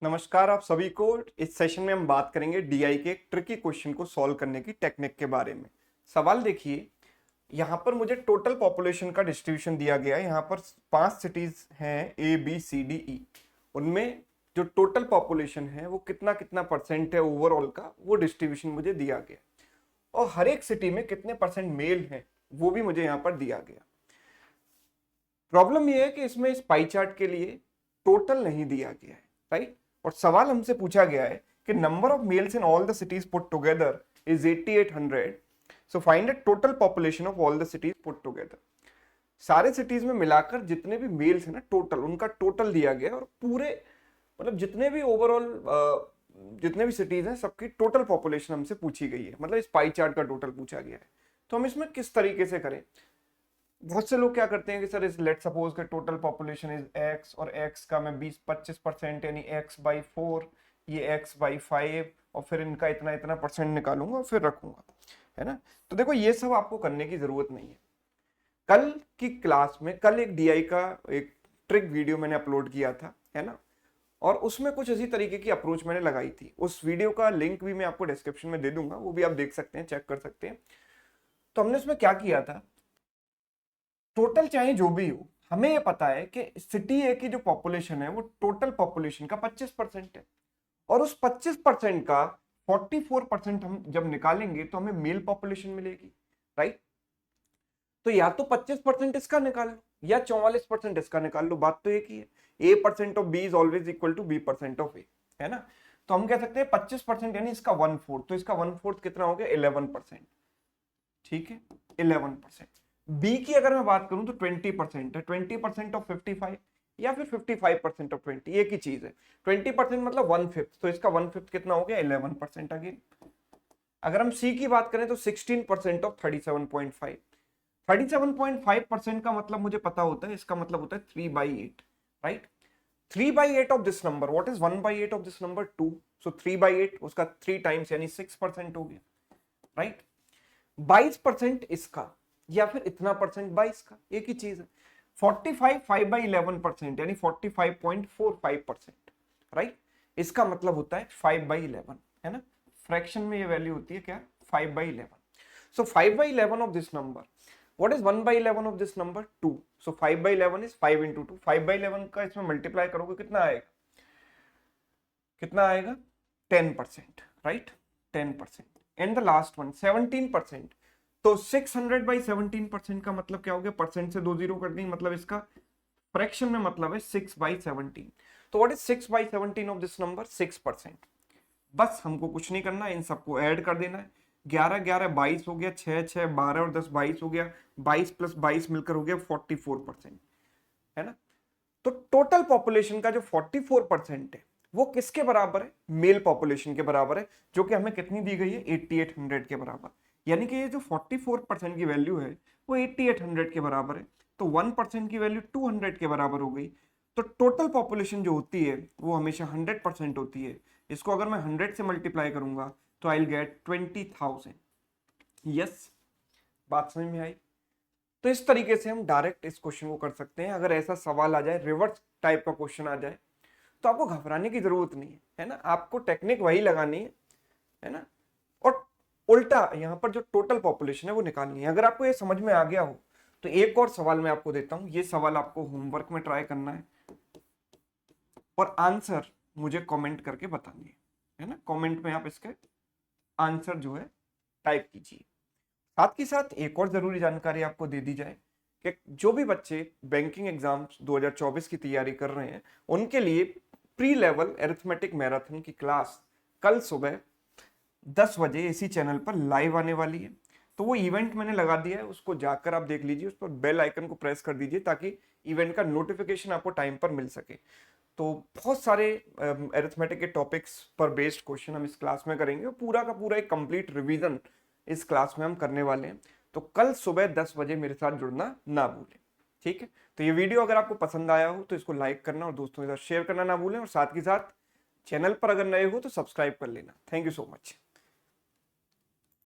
नमस्कार आप सभी को। इस सेशन में हम बात करेंगे डीआई के एक ट्रिकी क्वेश्चन को सॉल्व करने की टेक्निक के बारे में। सवाल देखिए, यहाँ पर मुझे टोटल पॉपुलेशन का डिस्ट्रीब्यूशन दिया गया है। यहाँ पर 5 सिटीज हैं A B C D E. उनमें जो टोटल पॉपुलेशन है वो कितना कितना परसेंट है ओवरऑल का, वो डिस्ट्रीब्यूशन मुझे दिया गया। और हर एक सिटी में कितने परसेंट मेल हैं वो भी मुझे यहाँ पर दिया गया। प्रॉब्लम ये है कि इसमें इस पाई चार्ट के लिए टोटल नहीं दिया गया है, राइट। और सवाल हमसे पूछा गया है कि number of males in all the cities put together is 8800, so find the total population of all the cities put together. सारे सिटीज में मिलाकर जितने भी मेल्स हैं ना, टोटल उनका टोटल दिया गया है। और पूरे मतलब जितने भी ओवरऑल जितने भी सिटीज हैं सबकी टोटल पॉपुलेशन हमसे पूछी गई है, मतलब इस पाई चार्ट का टोटल पूछा गया है। तो हम इसमें किस तरीके से करें। बहुत से लोग क्या करते हैं कि सर इस लेट सपोज का टोटल पॉपुलेशन इज एक्स, और एक्स का मैं 20-25% यानी x/4, ये x/5, और फिर इनका इतना इतना परसेंट निकालूंगा और फिर रखूंगा, है ना। तो देखो ये सब आपको करने की जरूरत नहीं है। कल की क्लास में कल एक डीआई का एक ट्रिक वीडियो मैंने अपलोड किया था, है ना। और उसमें कुछ इसी तरीके की अप्रोच मैंने लगाई थी। उस वीडियो का लिंक भी मैं आपको डिस्क्रिप्शन में दे दूंगा, वो भी आप देख सकते हैं, चेक कर सकते हैं। तो हमने उसमें क्या किया था, टोटल चाहे जो भी हो, हमें ये पता है कि सिटी ए की जो पॉपुलेशन है वो टोटल पॉपुलेशन का 25% है। और उस 25% का 44% हम जब निकालेंगे तो हमें मेल पॉपुलेशन मिलेगी, राइट। तो या तो 25% इसका निकाल लो या 44% इसका निकाल लो, बात तो एक ही है। A percent of B is always equal to B percent of A, है ना। तो हम कह सकते हैं 25% यानी इसका 1/4, तो इसका 1/4 कितना हो गया, 11%। ठीक है, 11%। बी की अगर मैं बात करूं तो 20% है। 20% ऑफ 55 या फिर 55% ऑफ 20, एक ही चीज है। 20% मतलब 1/5, तो इसका 1/5 कितना हो गया, 11% अगेन। अगर हम सी की बात करें तो 16% ऑफ 37.5। 37.5% का मतलब मुझे पता होता है, इसका मतलब होता है 3/8, right. 3/8 of this number, what is 1/8 of this number, 2। सो 3/8 उसका 3 टाइम्स यानी 6% हो गया, राइट। 22% इसका या फिर इतना परसेंट 22 का, एक ही चीज है। 45 5/11% यानी 45.45%, राइट। इसका मतलब होता है 5/11, है ना। फ्रैक्शन में ये वैल्यू होती है क्या, 5/11। सो 5/11 of this number, what is 1/11 of this number, 2। So 5/11 is 5 into 2। 5/11 का इसमें मल्टीप्लाई करोगे कितना आएगा, कितना आएगा, 10%, right, 10%। And the last one 17%। तो 600/17% का मतलब क्या हो गया, परसेंट से 2 जीरो कर दी, मतलब इसका फ्रैक्शन में मतलब है 6/17। तो what is 6/17 of this number, 6%। बस हमको कुछ नहीं करना, इन सबको ऐड कर देना है। 11 11 22 हो गया, 6 6 12 और 10 22 हो गया, 22 + 22 मिलकर हो गया 44%, है ना। तो टोटल पॉपुलेशन का जो 44% है वो किसके बराबर है, मेल पॉपुलेशन के बराबर है, जो कि हमें कितनी दी गई है, 8800 के बराबर। यानी कि ये जो 44% की वैल्यू है वो 8800 के बराबर है। तो 1% की वैल्यू 200 के बराबर हो गई। तो टोटल पॉपुलेशन जो होती है वो हमेशा 100% होती है। इसको अगर मैं 100 से मल्टीप्लाई करूंगा तो आई विल गेट 20,000। यस, बात समझ में आई। तो इस तरीके से हम डायरेक्ट इस क्वेश्चन को कर सकते हैं। अगर ऐसा सवाल आ जाए, रिवर्स टाइप का क्वेश्चन आ जाए, तो आपको घबराने की जरूरत नहीं है ना। आपको टेक्निक वही लगानी है ना। और उल्टा यहाँ पर जो टोटल पॉपुलेशन है वो निकालनी है। अगर आपको ये समझ में आ गया हो तो एक और सवाल मैं आपको देता हूं। ये सवाल आपको होमवर्क में ट्राई करना है और आंसर मुझे कमेंट करके बतानी है ना। कमेंट में आप इसके आंसर जो है टाइप कीजिए। साथ ही साथ एक और जरूरी जानकारी आपको दे दी जाए कि जो भी बच्चे बैंकिंग एग्जाम्स 2024 की तैयारी कर रहे हैं उनके लिए प्री लेवल अरिथमेटिक मैराथन की क्लास कल सुबह 10 बजे इसी चैनल पर लाइव आने वाली है। तो वो इवेंट मैंने लगा दिया है, उसको जाकर आप देख लीजिए, उस पर बेल आइकन को प्रेस कर दीजिए ताकि इवेंट का नोटिफिकेशन आपको टाइम पर मिल सके। तो बहुत सारे अरिथमेटिक के टॉपिक्स पर बेस्ड क्वेश्चन हम इस क्लास में करेंगे और पूरा का पूरा एक कंप्लीट रिवीजन इस क्लास में हम करने वाले हैं। तो कल सुबह 10 बजे मेरे साथ जुड़ना ना भूलें, ठीक है। तो ये वीडियो अगर आपको पसंद आया हो तो इसको लाइक करना और दोस्तों के साथ शेयर करना ना भूलें, और साथ ही साथ चैनल पर अगर नए हो तो सब्सक्राइब कर लेना। Thank you so much.